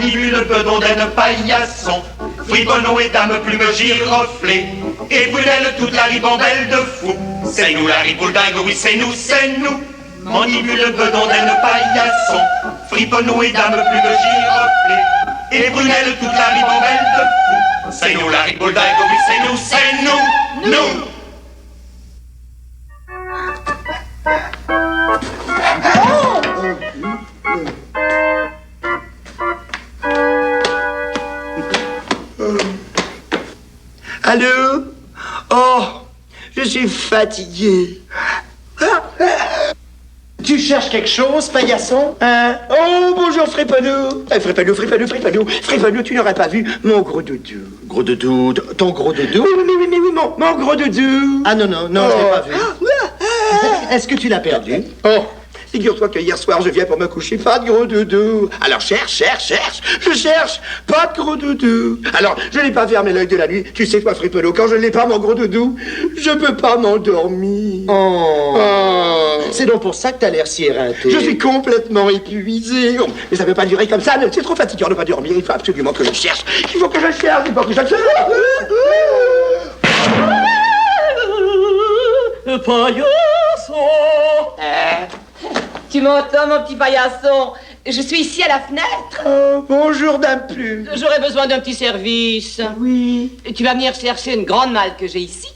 Mandibule, bedondaine, paillasson, friponneau et dame plume giroflée, et Brunel toute la ribambelle de fou. C'est nous la riboule dingue, oui c'est nous, c'est nous. Mandibule, bedondaine, paillasson, friponneau et dame plume giroflée, et Brunel toute la ribambelle de fou. C'est nous la riboule dingue, oui c'est nous, nous. Allô? Oh, je suis fatigué. Tu cherches quelque chose, paillasson? Hein? Oh, bonjour Friponneau. Friponneau, tu n'aurais pas vu mon gros doudou. Gros doudou, ton gros doudou? Oui, mon gros doudou. Ah non, je l'ai pas vu. Est-ce que tu l'as perdu? Oh, figure-toi que hier soir, je viens pour me coucher, pas de gros doudou. Alors cherche, je cherche, pas de gros doudou. Alors, je n'ai pas fermé l'œil de la nuit. Tu sais quoi, Friponneau, quand je n'ai pas mon gros doudou, je peux pas m'endormir. Oh. C'est donc pour ça que t'as l'air si éreinté. Je suis complètement épuisé. Oh, mais ça ne peut pas durer comme ça, c'est trop fatigant de ne pas dormir. Il faut absolument que je cherche. Il faut que je cherche. Paillasson. Tu m'entends, mon petit paillasson? Je suis ici à la fenêtre. Oh, bonjour, Dame Plume. J'aurais besoin d'un petit service. Oui. Tu vas venir chercher une grande malle que j'ai ici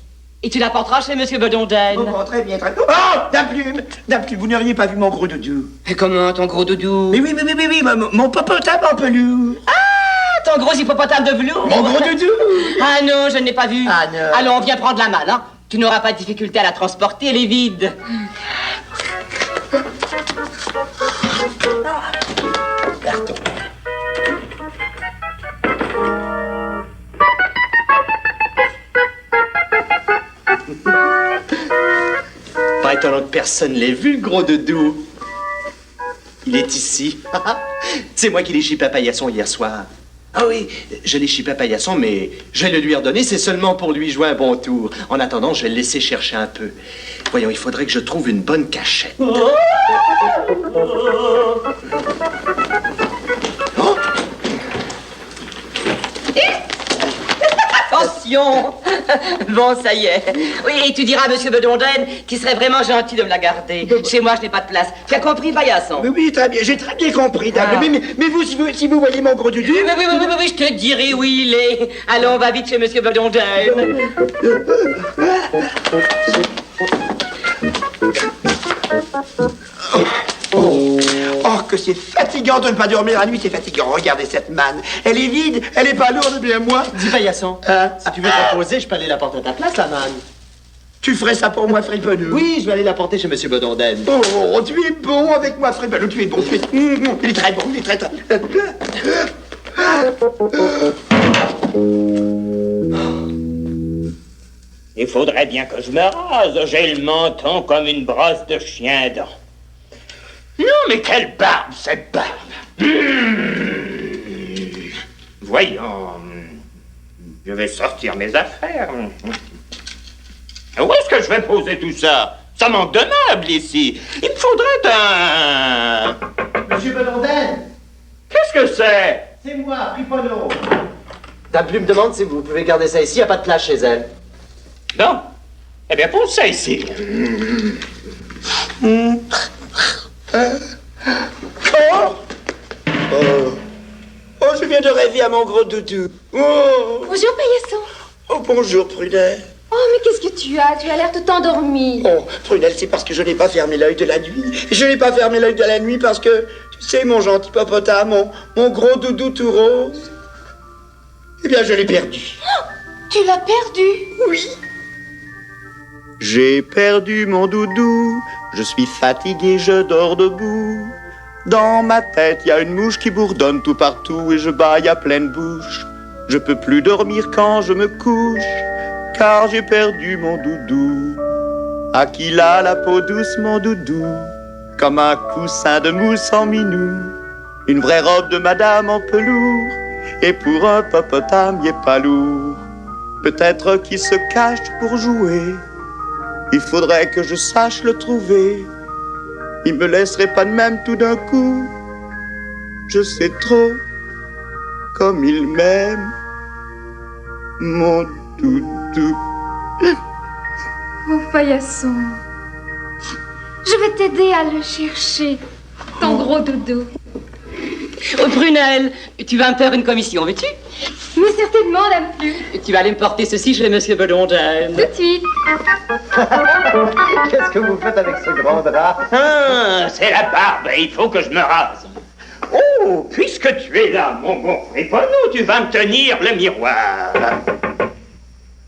et tu la porteras chez Monsieur Bedondaine. Oh, très bien. Oh, Dame Plume, vous n'auriez pas vu mon gros doudou? Et comment, ton gros doudou? Mais oui, mon hippopotame en peluche. Ah, ton gros hippopotame de velours. Mon gros doudou. Ah non, je ne l'ai pas vu. Ah non. Allons, viens prendre la malle, hein. Tu n'auras pas de difficulté à la transporter, elle est vide. Pardon. Pas étonnant que personne l'ait vu, le gros doudou. Il est ici. C'est moi qui l'ai chippé à paillasson hier soir. Ah oui, je l'ai chippé à paillasson, mais je vais le lui redonner, c'est seulement pour lui jouer un bon tour. En attendant, je vais le laisser chercher un peu. Voyons, il faudrait que je trouve une bonne cachette. Oh! Attention. Bon, ça y est. Oui, et tu diras à Monsieur Bedondaine qu'il serait vraiment gentil de me la garder. Chez moi, je n'ai pas de place. Tu as compris, paillasson? Oui, très bien, j'ai très bien compris, Dame Plume. Mais vous, si vous voyez mon gros doudou... Oui, je te dirai où il est. Allons, on va vite chez Monsieur Bedondaine. Oh, que c'est fatigant de ne pas dormir la nuit, c'est fatigant. Regardez cette manne. Elle est vide, elle est pas lourde, bien moi. Dis, paillasson, si tu veux te reposer, je peux aller la porter à ta place, la manne. Tu ferais ça pour moi, Friponneau? Oui, je vais aller la porter chez Monsieur Bedondaine. Oh, tu es bon avec moi, Friponneau, tu es bon. Il est très bon, il est très... Il faudrait bien que je me rase. J'ai le menton comme une brosse de chien dent. Non, mais quelle barbe, cette barbe! Voyons. Je vais sortir mes affaires. Où est-ce que je vais poser tout ça? Ça manque de meubles ici. Il me faudrait un... Monsieur Bedondaine! Qu'est-ce que c'est? C'est moi, Friponneau. Dame Plume me demande si vous pouvez garder ça ici, il n'y a pas de place chez elle. Non? Eh bien, pose ça ici. Oh, je viens de rêver à mon gros doudou. Oh, Bonjour, paillasson. oh bonjour, Prunelle. Oh, mais qu'est-ce que tu as? Tu as l'air tout endormi. Oh, Prunelle, c'est parce que je n'ai pas fermé l'œil de la nuit. Je n'ai pas fermé l'œil de la nuit parce que, tu sais, mon gentil hippopotame, mon gros doudou tout rose, eh bien, je l'ai perdu. Oh, tu l'as perdu? Oui. J'ai perdu mon doudou, je suis fatigué, je dors debout. Dans ma tête, y a une mouche qui bourdonne tout partout et je bâille à pleine bouche. Je peux plus dormir quand je me couche, car j'ai perdu mon doudou. À qui l'a la peau douce, mon doudou, comme un coussin de mousse en minou. Une vraie robe de madame en pelours, et pour un hippopotame, y est pas lourd. Peut-être qu'il se cache pour jouer, il faudrait que je sache le trouver. Il me laisserait pas de même tout d'un coup. Je sais trop comme il m'aime, mon doudou. Oh, paillasson. Je vais t'aider à le chercher, ton gros doudou. Oh, Prunelle, tu vas me faire une commission, veux-tu? Mais certainement, dame Plu. Tu vas aller me porter ceci chez Monsieur Bedondel. Tout de suite. Qu'est-ce que vous faites avec ce grand drap? Ah, c'est la barbe, il faut que je me rase. Oh, puisque tu es là, mon bon Friponneau, tu vas me tenir le miroir.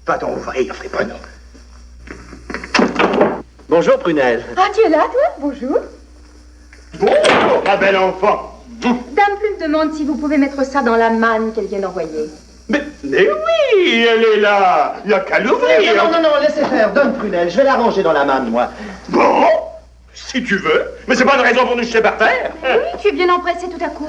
Va donc ouvrir, Friponneau. Bonjour, Prunelle. Ah, tu es là, toi? Bonjour. Bonjour, ma belle enfant. Dame Plu me demande si vous pouvez mettre ça dans la manne qu'elle vient d'envoyer. Mais oui, elle est là. Il n'y a qu'à l'ouvrir. Non, laissez faire. Donne, Prunelle. Je vais la ranger dans la manne, moi. Bon, si tu veux. Mais c'est pas une raison pour nous jeter par terre. Oui, tu es bien empressé tout à coup.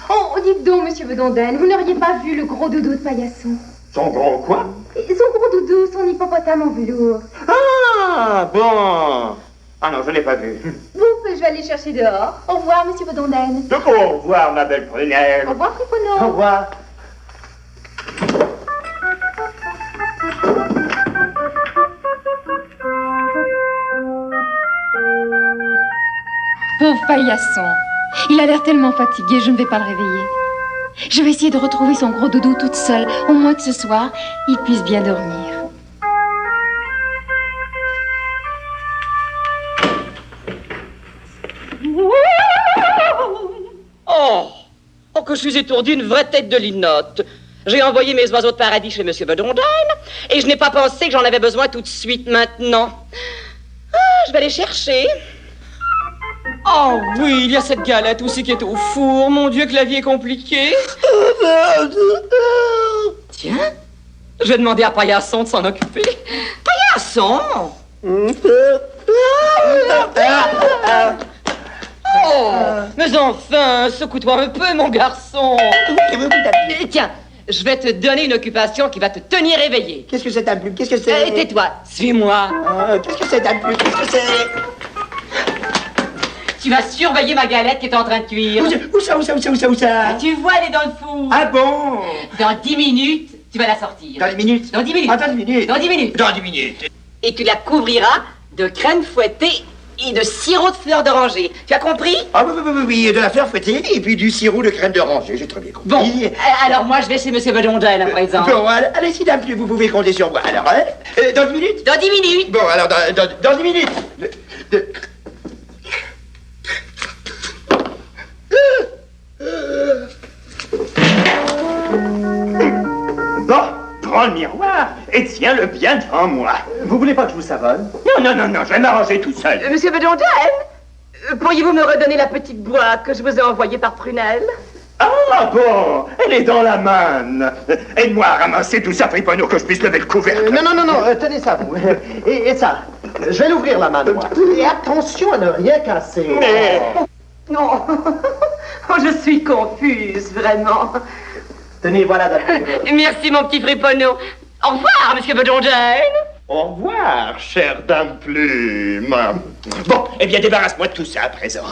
Oh, dites donc, monsieur Bedondel, vous n'auriez pas vu le gros doudou de paillasson? Son gros quoi? Son gros doudou, son hippopotame en velours. Ah, bon. Ah non, je n'ai pas vu. Bon, je vais aller chercher dehors. Au revoir, monsieur Bedondel. Au revoir, ma belle Prunelle. Au revoir, Friponneau. Au revoir. Pauvre paillasson. Il a l'air tellement fatigué, je ne vais pas le réveiller. Je vais essayer de retrouver son gros doudou toute seule, au moins que ce soir, il puisse bien dormir. Oh, que je suis étourdie, une vraie tête de linotte. J'ai envoyé mes oiseaux de paradis chez Monsieur Bedondel et je n'ai pas pensé que j'en avais besoin tout de suite maintenant. Ah, je vais les chercher. Oh oui, il y a cette galette aussi qui est au four. Mon Dieu, que la vie est compliquée. Tiens, je vais demander à Paillasson de s'en occuper. Paillasson! Oh, mais enfin, secoue-toi un peu, mon garçon. Tiens, je vais te donner une occupation qui va te tenir éveillé. Qu'est-ce que c'est, Dame Plu? Qu'est-ce que c'est? Tais-toi, suis-moi. Qu'est-ce que c'est, Dame Plu? Qu'est-ce que c'est? Tu vas surveiller ma galette qui est en train de cuire. Où ça? Tu vois, elle est dans le four. Ah bon? Dans 10 minutes, tu vas la sortir. Dans les minutes? Dans 10 minutes. Ah, dans 10 minutes. Dans 10 minutes. Dans 10 minutes. Et tu la couvriras de crème fouettée et de sirop de fleur d'oranger. Tu as compris? Ah oui, de la fleur fouettée et puis du sirop de crème d'oranger, j'ai très bien compris. Bon, alors moi je vais chez Monsieur Bedondel à présent. Bon, allez-y, Dame Plu, vous pouvez compter sur moi. Alors, dans 10 minutes? Dans 10 minutes. Bon, alors, dans 10 minutes. Bon, prends le miroir et tiens-le bien devant moi. Vous voulez pas que je vous savonne? Non, je vais m'arranger tout seul. Monsieur Bedondel, pourriez-vous me redonner la petite boîte que je vous ai envoyée par Prunelle? Ah bon, elle est dans la manne. Aide-moi à ramasser tout ça, Friponneau, que je puisse lever le couvercle. Non, tenez ça, vous. Et ça, je vais l'ouvrir la main, moi. Et attention à ne rien casser. Mais... Non, oh, je suis confuse, vraiment. Tenez, voilà, Dame Plu. Merci, mon petit Friponneau. Au revoir, Monsieur Bedondel. Au revoir, chère Dame Plume. Bon, eh bien, débarrasse-moi de tout ça à présent.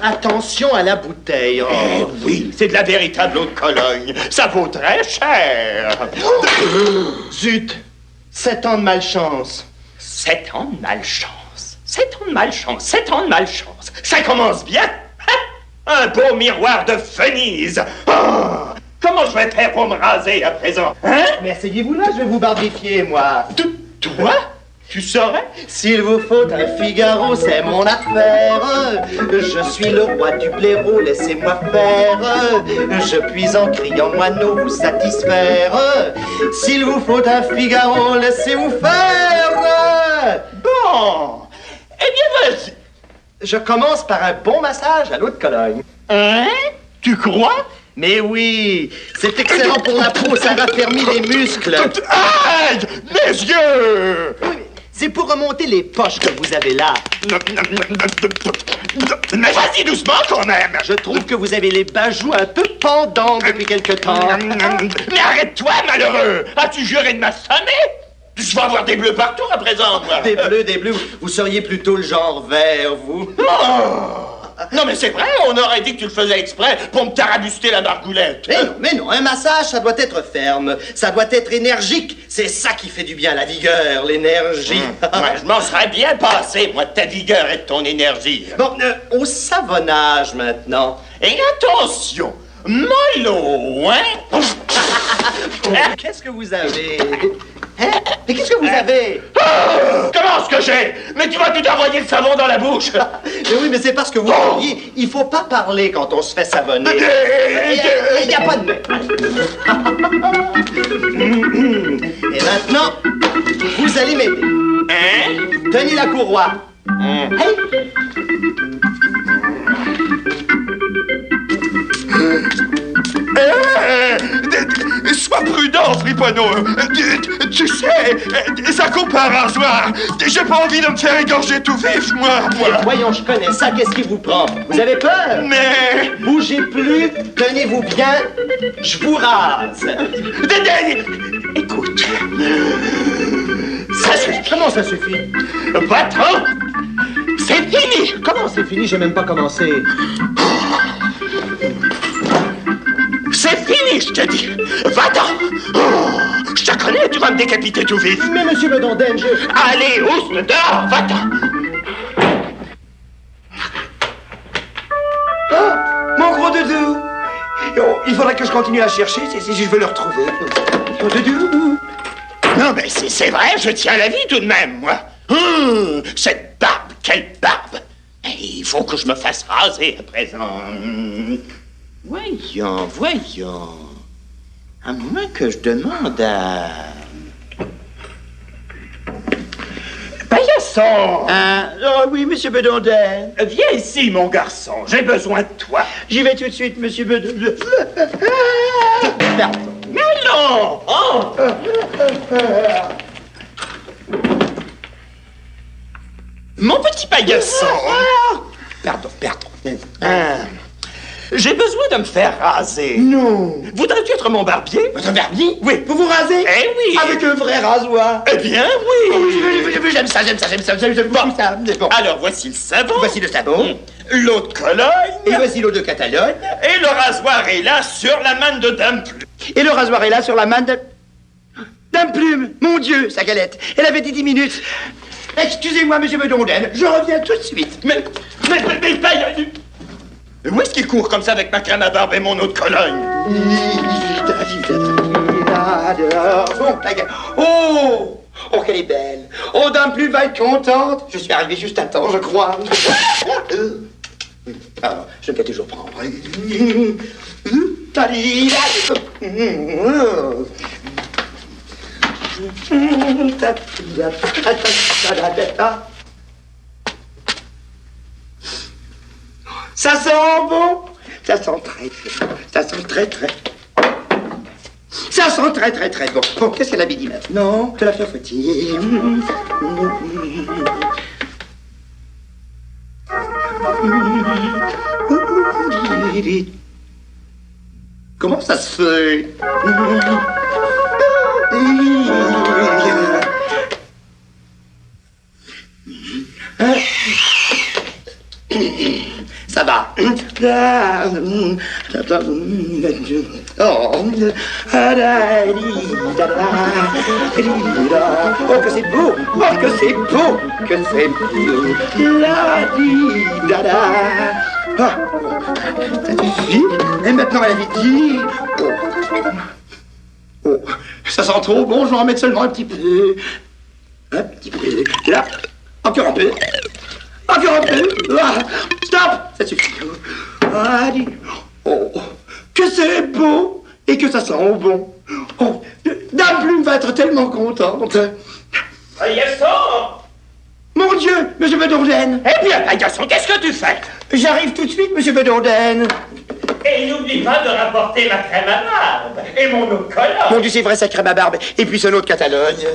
Attention à la bouteille. Eh oui, c'est de la véritable eau de Cologne. Ça vaut très cher. Zut, 7 ans de malchance. 7 ans de malchance. 7 ans de malchance. 7 ans de malchance. Ça commence bien. Un beau miroir de Venise. Oh, comment je vais faire pour me raser à présent? Hein? Mais asseyez-vous là, je vais vous barbifier, moi. Toi? Tu saurais? S'il vous faut un Figaro, c'est mon affaire. Je suis le roi du blaireau, laissez-moi faire. Je puis en criant moineau vous satisfaire. S'il vous faut un Figaro, laissez-vous faire. Bon. Eh bien, vas-y. Je commence par un bon massage à l'eau de Cologne. Hein? Tu crois? Mais oui, c'est excellent pour la peau, ça raffermit les muscles. Aïe! Mes yeux! Oui, mais c'est pour remonter les poches que vous avez là. Mais vas-y doucement quand même! Je trouve que vous avez les bajoux un peu pendants depuis quelque temps. Mais arrête-toi, malheureux! As-tu juré de m'affamer? Je vais avoir des bleus partout à présent, moi! Des bleus, vous seriez plutôt le genre vert, vous. Oh! Non, mais c'est vrai, on aurait dit que tu le faisais exprès pour me tarabuster la margoulette. Mais non, un massage, ça doit être ferme, ça doit être énergique. C'est ça qui fait du bien, la vigueur, l'énergie. Ouais, je m'en serais bien passé, moi, de ta vigueur et de ton énergie. Bon, au savonnage maintenant. Et attention, mollo, hein? Qu'est-ce que vous avez? Hein? Mais qu'est-ce que vous avez? Comment est-ce que j'ai? Mais tu vas tout envoyer le savon dans la bouche. Mais oui, mais c'est parce que vous voyez, il faut pas parler quand on se fait savonner. Il n'y a pas de mais. Et maintenant, vous allez m'aider. Hein? Tenez la courroie. Hey. Sois prudent, friponneau. Tu sais, ça coupe un rasoir. J'ai pas envie de me faire égorger tout vif, moi. Voyons, je connais ça. Qu'est-ce qui vous prend? Vous avez peur? Mais... Bougez plus. Tenez-vous bien. Je vous rase. Écoute. Ça suffit. Comment ça suffit? Va-t'en. C'est fini. Comment c'est fini? J'ai même pas commencé. C'est fini, je te dis. Va-t'en. Je te connais, tu vas me décapiter tout vif. Mais monsieur Bedonden, je... Allez, oust, dehors, va-t'en. Oh, mon gros doudou. Oh, il faudrait que je continue à chercher si je veux le retrouver. Mon doudou. Non, mais c'est vrai, je tiens la vie tout de même, moi. Cette barbe, quelle barbe. Il faut que je me fasse raser à présent. Voyons. À moins que je demande à... Paillasson! Oh oui, monsieur Bedonden. Viens ici, mon garçon, j'ai besoin de toi. J'y vais tout de suite, monsieur Bedonden. Pardon. Mais non! Oh. Mon petit paillasson! Pardon. J'ai besoin de me faire raser. Non. Voudrais-tu être mon barbier? Votre barbier? Oui. Vous vous rasez? Eh oui. Avec un vrai rasoir? Eh bien, oui. J'aime ça. Bon. Alors, voici le savon. Voici le savon. L'eau de Cologne. Et voici l'eau de Catalogne. Et le rasoir est là sur la manne de Dame Plume. Et le rasoir est là sur la main de... Dame Plume. Mon Dieu, sa galette. Elle avait dit 10 minutes. Excusez-moi, monsieur Bedonden. Je reviens tout de suite. Mais où est-ce qu'il court comme ça avec ma crème à barbe et mon eau de Cologne? Oh, qu'elle est belle. Oh, Dame Plume va être contente. Je suis arrivé juste à temps, je crois. Alors, je vais toujours prendre. Ça sent bon. Ça sent très. Ça sent très bon. Bon, qu'est-ce qu'elle avait dit maintenant? De la fleur fautive. Comment ça se fait? Ça va. Oh, que c'est beau. Ça suffit. Et maintenant, elle avait dit... Oh, ça sent trop bon, je vais en mettre seulement un petit peu. Là, encore un peu. Stop. Ça suffit. Oh, que c'est beau et que ça sent bon. Oh, Dame Plume va être tellement contente. Paillasson! Mon Dieu, monsieur Bedonden. Eh bien, Paillasson, qu'est-ce que tu fais? J'arrive tout de suite, monsieur Bedonden. Et n'oublie pas de rapporter ma crème à barbe et mon eau de Cologne. Mon Dieu, c'est vrai, sa crème à barbe. Et puis son eau de Catalogne.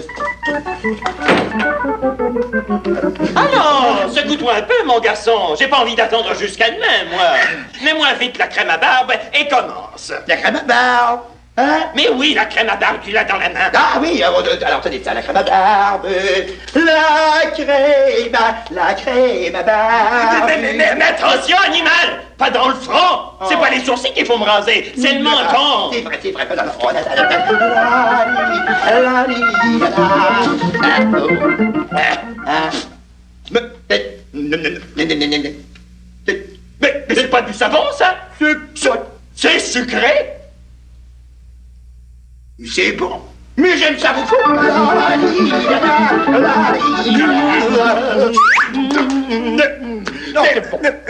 Alors, secoue-toi un peu, mon garçon. J'ai pas envie d'attendre jusqu'à demain, moi. Mets-moi vite la crème à barbe et commence. La crème à barbe. Hein? Mais oui, la crème à barbe, tu l'as dans la main. Ah oui, alors tenez ça, la crème à barbe. La crème à barbe. Mais attention, animal! Pas dans le front! C'est pas les sourcils qu'il faut me raser, c'est le menton! C'est vrai, pas dans le front. Mais c'est pas du savon, ça? C'est sucré? C'est bon. Mais j'aime ça beaucoup!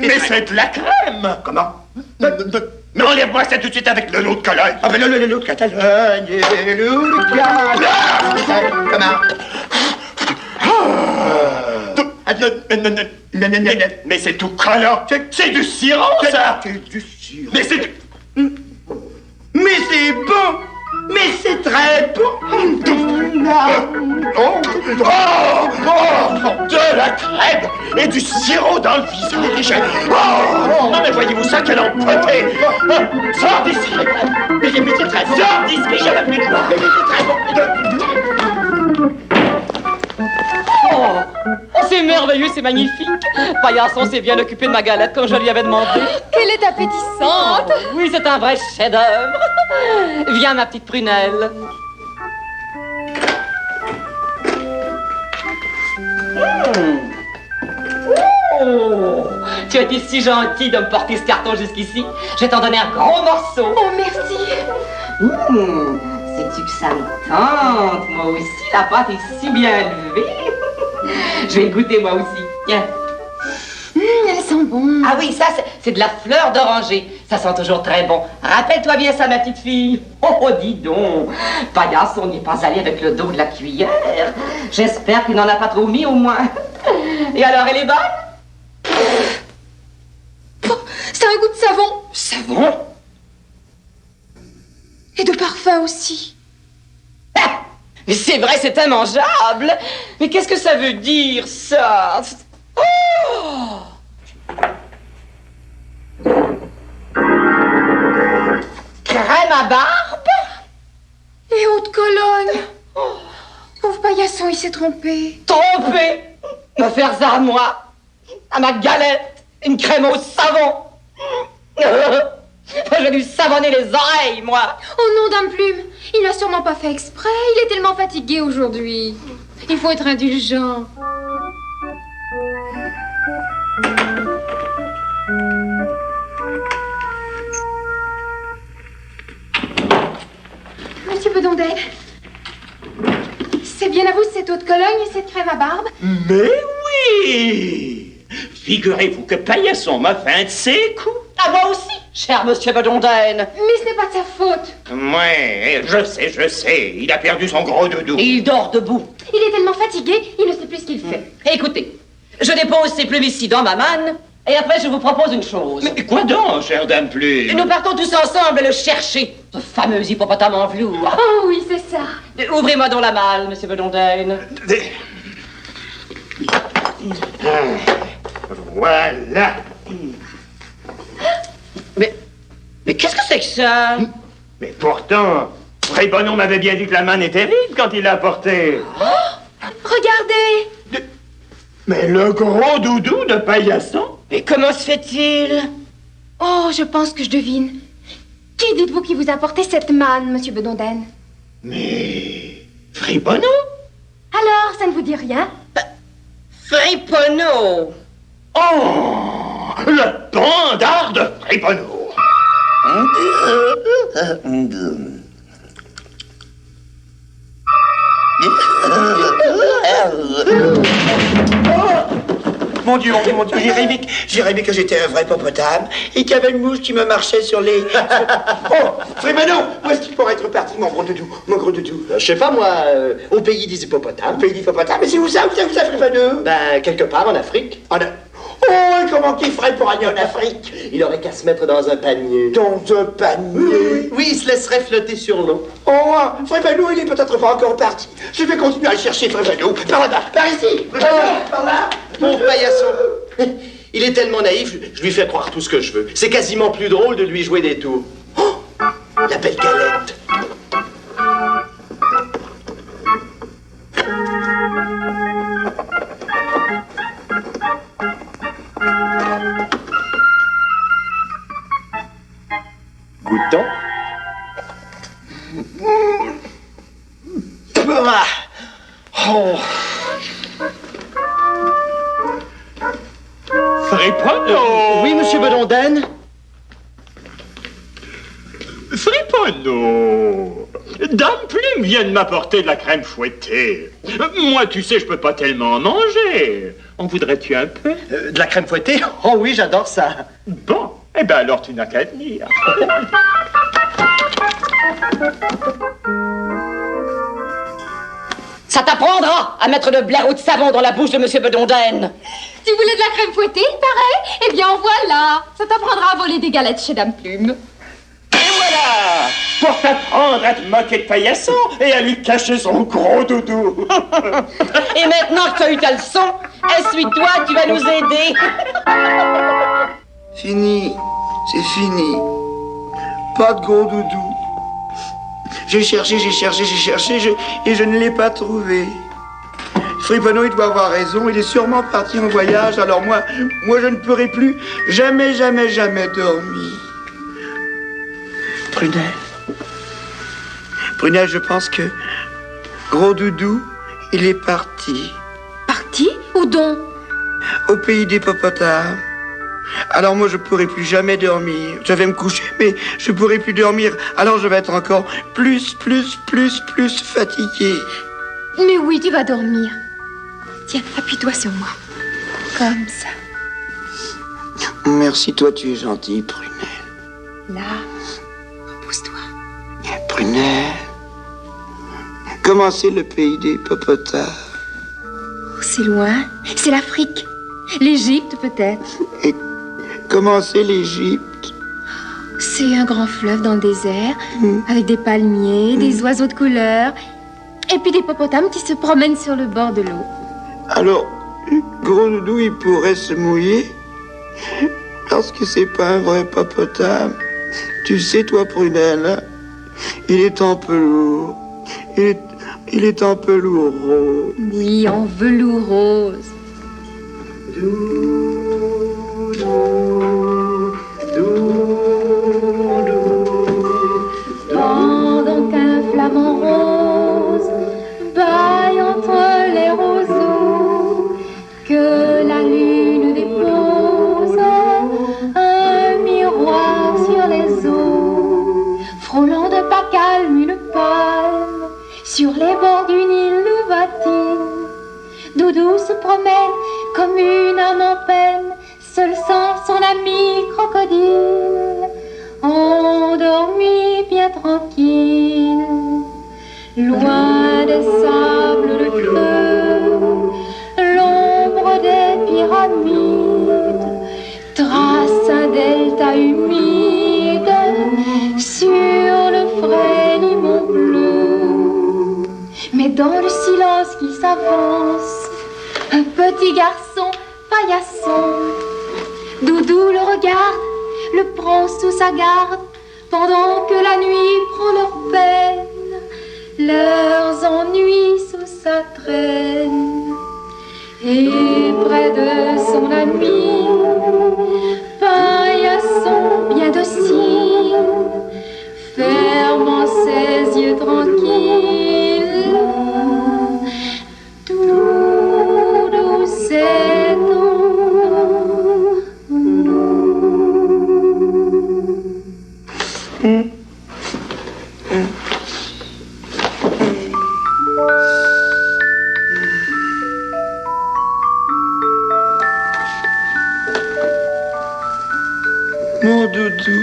Mais c'est de la crème! Comment? Mais enlève-moi ça tout de suite avec le lot de Cologne! Ah ben le lot de Catalogne, le lot de Catalogne. Comment? Mais c'est tout collant! C'est du sirop, ça! C'est du sirop. Mais c'est du... Mais c'est bon! Mais c'est très bon! De la crème et du sirop dans le visage! Oh, non mais voyez-vous ça, quelle empoté! Sors d'ici! Mais c'est très bon! Sors d'ici, j'en ai plus de toi! Mais c'est très bon! Oh, c'est merveilleux, c'est magnifique. Paillasson s'est bien occupé de ma galette comme je lui avais demandé. Elle est appétissante. Oui, c'est un vrai chef-d'œuvre. Viens, ma petite prunelle. Oh, tu as été si gentil de me porter ce carton jusqu'ici. Je vais t'en donner un gros morceau. Oh, merci. Sais-tu que ça me tente? Moi aussi, la pâte est si bien levée. Je vais le goûter moi aussi. Tiens. Elle sent bon. Ah oui, ça, c'est de la fleur d'oranger. Ça sent toujours très bon. Rappelle-toi bien ça, ma petite fille. Oh, dis donc. Paillasse, on n'y est pas allé avec le dos de la cuillère. J'espère qu'il n'en a pas trop mis, au moins. Et alors, elle est bonne? Oh, c'est un goût de savon. Savon? Et de parfum aussi. Ah, mais c'est vrai, c'est immangeable. Mais qu'est-ce que ça veut dire, ça? Oh! Crème à barbe? Et eau de Cologne. Oh, pauvre paillasson, il s'est trompé. Trompé? Me faire ça à moi? À ma galette? Une crème au savon? Je vais lui savonner les oreilles, moi. Oh non, Dame Plume, il n'a sûrement pas fait exprès. Il est tellement fatigué aujourd'hui. Il faut être indulgent. Monsieur Bedondel, c'est bien à vous cette eau de Cologne et cette crème à barbe? Mais oui! Figurez-vous que Paillasson m'a fait un de ses coups. À moi aussi, cher monsieur Bedondel. Mais ce n'est pas de sa faute. Ouais, je sais. Il a perdu son gros doudou. Et il dort debout. Il est tellement fatigué, il ne sait plus ce qu'il fait. Écoutez, je dépose ces plumes ici dans ma manne, et après je vous propose une chose. Mais quoi donc, chère dame Plume? Nous partons tous ensemble le chercher, ce fameux hippopotame en velours. Oh oui, c'est ça. Ouvrez-moi donc la malle, monsieur Bedondel. Voilà. Mais qu'est-ce que c'est que ça? Mais pourtant, Fray Bonneau m'avait bien dit que la manne était vide quand il l'a portée. Regardez. Mais le gros doudou de Paillasson? Et comment se fait-il? Oh, je pense que je devine. Qui dites-vous qui vous a apporté cette manne, monsieur Bedondel? Mais... Fray Bonneau? Alors, ça ne vous dit rien? Friponneau. Oh! Le bandard de Fray Bonneau! Mon Dieu, j'ai rêvé que j'étais un vrai hippopotame et qu'il y avait une mouche qui me marchait sur les... Oh, Frémano, où est-ce qu'il pourrait être parti, mon gros doudou? Je sais pas, moi, au pays des hippopotames. Au pays des hippopotames? Mais c'est où ça, Frémano? Ben, quelque part en Afrique. Oh, et comment qu'il ferait pour aller en Afrique? Il aurait qu'à se mettre dans un panier. Dans un panier? Oui, il se laisserait flotter sur l'eau. Oh, Frémano, il est peut-être pas encore parti. Je vais continuer à le chercher, Frémano. Par là, par ici. Par là. Mon paillasson. Il est tellement naïf, je lui fais croire tout ce que je veux. C'est quasiment plus drôle de lui jouer des tours. Oh, la belle galette. Goûtons. Ah. Oh. Friponneau! Oui, monsieur Bedonden? Friponneau! Dame Plume vient de m'apporter de la crème fouettée. Moi, tu sais, je peux pas tellement en manger. En voudrais-tu un peu? De la crème fouettée? Oh oui, j'adore ça. Bon, eh ben alors tu n'as qu'à venir. Ça t'apprendra à mettre le blaireau de savon dans la bouche de Monsieur Bedonden. Tu voulais de la crème fouettée, il paraît? Eh bien, voilà. Ça t'apprendra à voler des galettes chez Dame Plume. Et voilà! Pour t'apprendre à te moquer de Paillasson et à lui cacher son gros doudou. Et maintenant que tu as eu ta leçon, essuie-toi, tu vas nous aider. Fini, c'est fini. Pas de gros doudou. J'ai cherché, et je ne l'ai pas trouvé. Friponneau, il doit avoir raison, il est sûrement parti en voyage, alors moi je ne pourrai plus jamais dormir. Prunelle, je pense que Gros Doudou, il est parti. Parti? Où donc? Au pays des hippopotames. Alors moi je pourrai plus jamais dormir. Je vais me coucher mais je pourrai plus dormir. Alors je vais être encore plus fatigué. Mais oui, tu vas dormir. Tiens, appuie-toi sur moi. Comme ça. Merci, toi tu es gentil, Prunelle. Là, repousse-toi. Prunelle. Comment c'est le pays des hippopotames? Oh, c'est loin. C'est l'Afrique. L'Égypte, peut-être. Et comment c'est l'Égypte? C'est un grand fleuve dans le désert, avec des palmiers, des oiseaux de couleur, et puis des hippopotames qui se promènent sur le bord de l'eau. Alors, Gros Doudou, il pourrait se mouiller? Parce que c'est pas un vrai hippopotame. Tu sais, toi, Prunelle, hein? Il est un peu lourd. Il est un peu lourd, rose. Oui, en velours rose. Pendant qu'un flamant rose baille entre les roseaux, que la lune dépose un miroir sur les eaux, frôlant de pas calme une palme sur les bords d'une île louvatine. Doudou se promène comme une âme en peine, seul sans son ami crocodile, endormi bien tranquille, loin des sables de creux, l'ombre des pyramides trace un delta humide sur le frais limon bleu. Mais dans le silence qui s'avance, un petit garçon paillasson, Doudou le regarde, le prend sous sa garde, pendant que la nuit prend leur peine, leurs ennuis sous sa traîne. Et près de son ami, paillasson bien docile, fermant ses yeux tranquilles, Doudou c'est Mon doudou.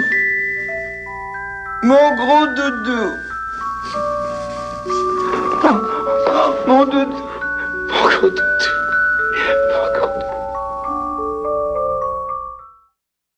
Mon gros doudou. Mon doudou. Mon gros doudou.